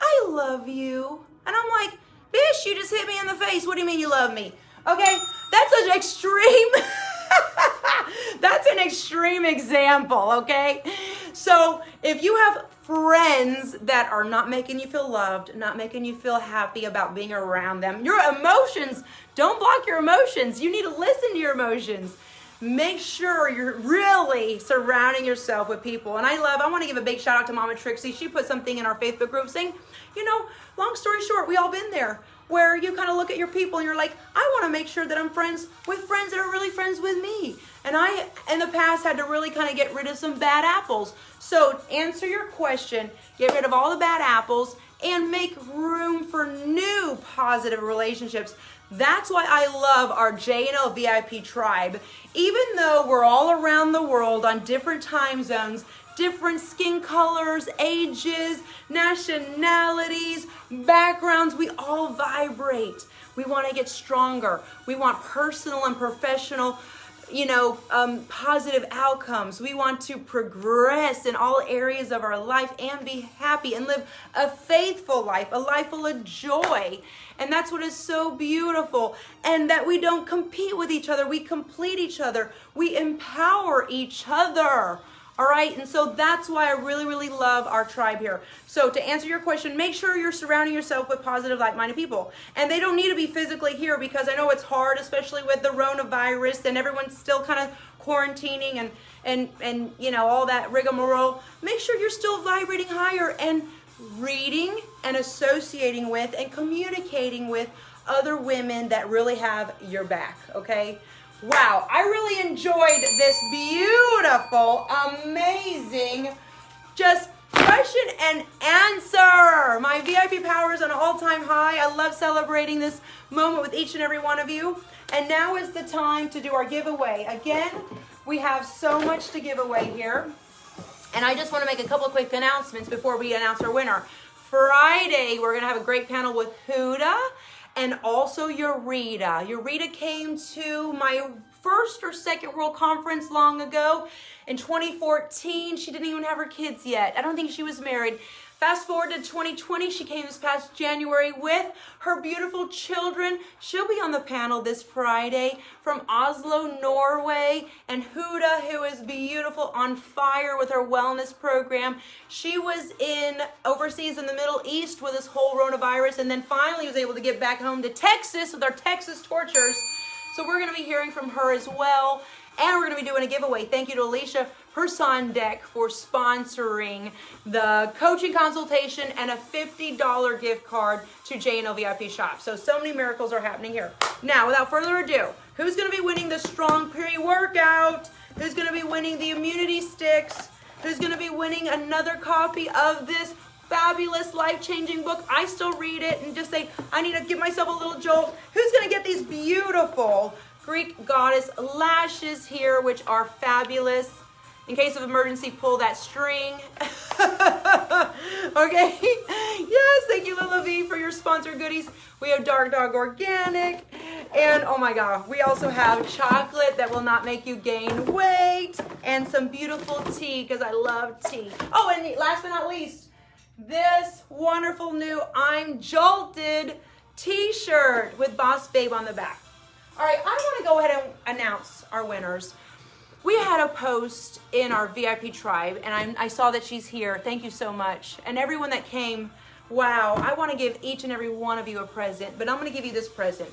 I love you. And I'm like, bitch, you just hit me in the face. What do you mean you love me? Okay, that's an extreme, that's an extreme example, okay? So if you have friends that are not making you feel loved, not making you feel happy about being around them, your emotions, don't block your emotions. You need to listen to your emotions. Make sure you're really surrounding yourself with people. And I want to give a big shout out to Mama Trixie. She put something in our Facebook group saying, long story short, we all been there, where you kind of look at your people and you're like, I want to make sure that I'm friends with friends that are really friends with me. And I, in the past, had to really kind of get rid of some bad apples. So answer your question, get rid of all the bad apples, and make room for new positive relationships. That's why I love our J&L VIP tribe. Even though we're all around the world on different time zones, different skin colors, ages, nationalities, backgrounds, we all vibrate. We want to get stronger. We want personal and professional, positive outcomes. We want to progress in all areas of our life and be happy and live a faithful life, a life full of joy. And that's what is so beautiful. And that we don't compete with each other. We complete each other. We empower each other. All right, and so that's why I really, really love our tribe here. So to answer your question, make sure you're surrounding yourself with positive, like-minded people. And they don't need to be physically here, because I know it's hard, especially with the coronavirus and everyone's still kind of quarantining and all that rigmarole. Make sure you're still vibrating higher and reading and associating with and communicating with other women that really have your back, okay? Wow, I really enjoyed this beautiful, amazing, just question and answer. My VIP power is on an all-time high. I love celebrating this moment with each and every one of you. And now is the time to do our giveaway. Again, we have so much to give away here. And I just want to make a couple of quick announcements before we announce our winner. Friday, we're going to have a great panel with Huda and also Eureka. Eureka came to my first or second World Conference long ago in 2014. She didn't even have her kids yet. I don't think she was married. Fast forward to 2020, she came this past January with her beautiful children. She'll be on the panel this Friday from Oslo, Norway. And Huda, who is beautiful, on fire with her wellness program. She was overseas in the Middle East with this whole coronavirus, and then finally was able to get back home to Texas with our Texas tortures. So we're going to be hearing from her as well. And we're going to be doing a giveaway. Thank you to Alicia Herson-Deck for sponsoring the coaching consultation and a $50 gift card to J&L VIP Shop. So many miracles are happening here. Now, without further ado, who's going to be winning the Strong Pre-Workout? Who's going to be winning the immunity sticks? Who's going to be winning another copy of this fabulous, life-changing book? I still read it and just say, I need to give myself a little jolt. Who's going to get these beautiful Greek goddess lashes here, which are fabulous? In case of emergency, pull that string. Okay. Yes, thank you, Lila V, for your sponsored goodies. We have Dark Dog Organic. And oh my God, we also have chocolate that will not make you gain weight. And some beautiful tea, because I love tea. Oh, and last but not least, this wonderful new I'm Jolted t-shirt with Boss Babe on the back. All right, I want to go ahead and announce our winners. We had a post in our VIP tribe, and I saw that she's here. Thank you so much. And everyone that came, wow, I want to give each and every one of you a present, but I'm going to give you this present.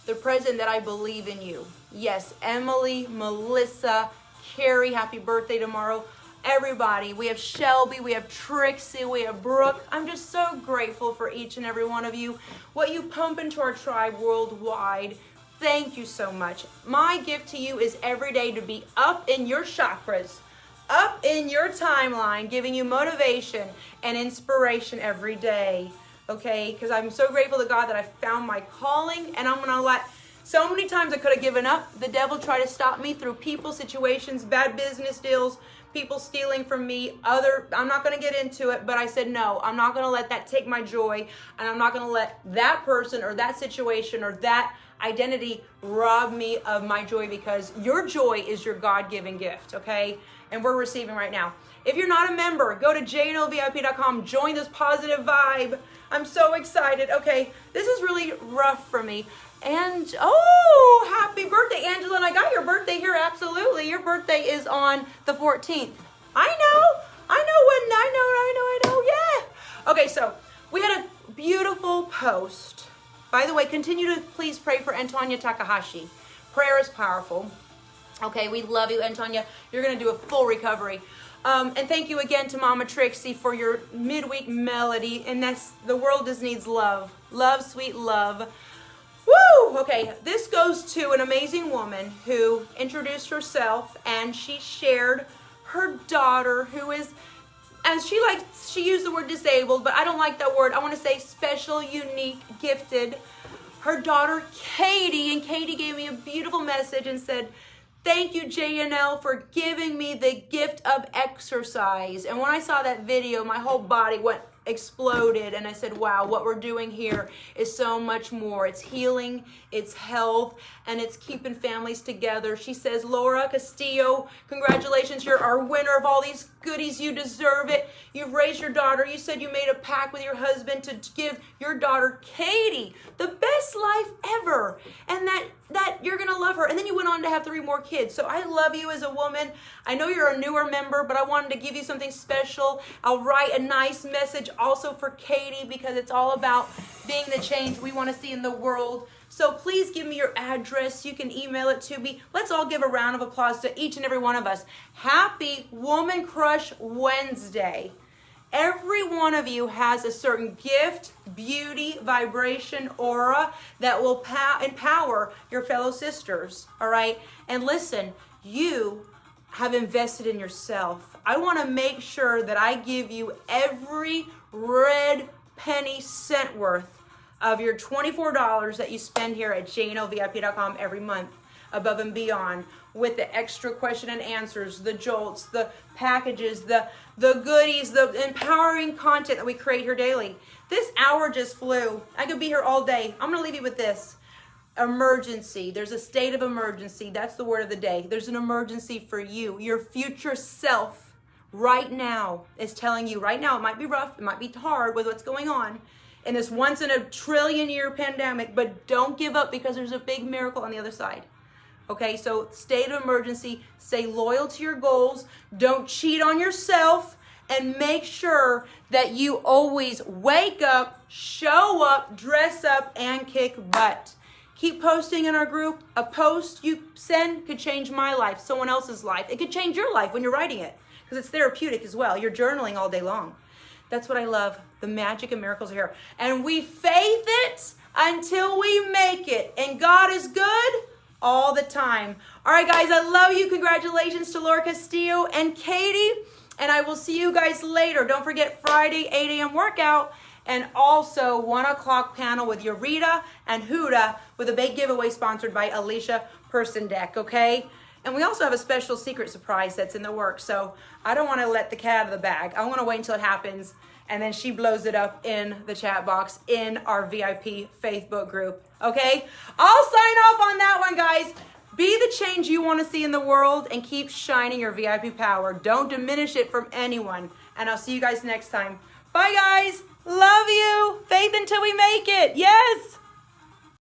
The present that I believe in you. Yes, Emily, Melissa, Carrie, happy birthday tomorrow. Everybody, we have Shelby, we have Trixie, we have Brooke. I'm just so grateful for each and every one of you. What you pump into our tribe worldwide. Thank you so much. My gift to you is every day to be up in your chakras, up in your timeline, giving you motivation and inspiration every day. Okay, because I'm so grateful to God that I found my calling, and I'm gonna let. So many times I could have given up. The devil tried to stop me through people, situations, bad business deals, people stealing from me. I'm not gonna get into it, but I said no. I'm not gonna let that take my joy, and I'm not gonna let that person or that situation or that identity rob me of my joy, because your joy is your God-given gift. Okay, and we're receiving right now. If you're not a member, go to jnlvip.com, join this positive vibe. I'm so excited. Okay, this is really rough for me. And, oh, happy birthday, Angela. And I got your birthday here, absolutely. Your birthday is on the 14th. I know, yeah. Okay, so we had a beautiful post. By the way, continue to please pray for Antonia Takahashi. Prayer is powerful. Okay, we love you, Antonia. You're going to do a full recovery. And thank you again to Mama Trixie for your midweek melody. And that's, the world just needs love. Love, sweet love. Woo! Okay, this goes to an amazing woman who introduced herself, and she shared her daughter, who is, and she used the word disabled, but I don't like that word. I want to say special, unique, gifted. Her daughter, Katie, and Katie gave me a beautiful message and said, "Thank you, JNL, for giving me the gift of exercise." And when I saw that video, my whole body exploded, and I said, wow, what we're doing here is so much more. It's healing, it's health, and it's keeping families together. She says, Laura Castillo, congratulations, you're our winner of all these goodies. You deserve it. You've raised your daughter. You said you made a pact with your husband to give your daughter Katie the best life ever, and that you're gonna love her. And then you went on to have 3 more kids. So I love you as a woman. I know you're a newer member, but I wanted to give you something special. I'll write a nice message also for Katie, because it's all about being the change we want to see in the world. So please give me your address. You can email it to me. Let's all give a round of applause to each and every one of us. Happy Woman Crush Wednesday. Every one of you has a certain gift, beauty, vibration, aura that will empower your fellow sisters, all right? And listen, you have invested in yourself. I want to make sure that I give you every red penny cent worth of your $24 that you spend here at jnlvip.com every month, above and beyond, with the extra question and answers, the jolts, the packages, the goodies, the empowering content that we create here daily. This hour just flew. I could be here all day. I'm going to leave you with this. Emergency. There's a state of emergency. That's the word of the day. There's an emergency for you. Your future self right now is telling you right now, it might be rough, it might be hard with what's going on in this once in a trillion year pandemic, but don't give up, because there's a big miracle on the other side. Okay, so state of emergency, stay loyal to your goals, don't cheat on yourself, and make sure that you always wake up, show up, dress up, and kick butt. Keep posting in our group. A post you send could change my life, someone else's life. It could change your life when you're writing it, because it's therapeutic as well. You're journaling all day long. That's what I love. The magic and miracles are here. And we faith it until we make it. And God is good all the time. All right, guys, I love you. Congratulations to Laura Castillo and Katie. And I will see you guys later. Don't forget Friday, 8 a.m. workout. And also 1 o'clock panel with Eureka and Huda with a big giveaway sponsored by Alicia Persendek, okay? And we also have a special secret surprise that's in the works. So I don't want to let the cat out of the bag. I want to wait until it happens, and then she blows it up in the chat box in our VIP Facebook group, okay? I'll sign off on that one, guys. Be the change you want to see in the world, and keep shining your VIP power. Don't diminish it from anyone. And I'll see you guys next time. Bye, guys. Love you. Faith until we make it. Yes.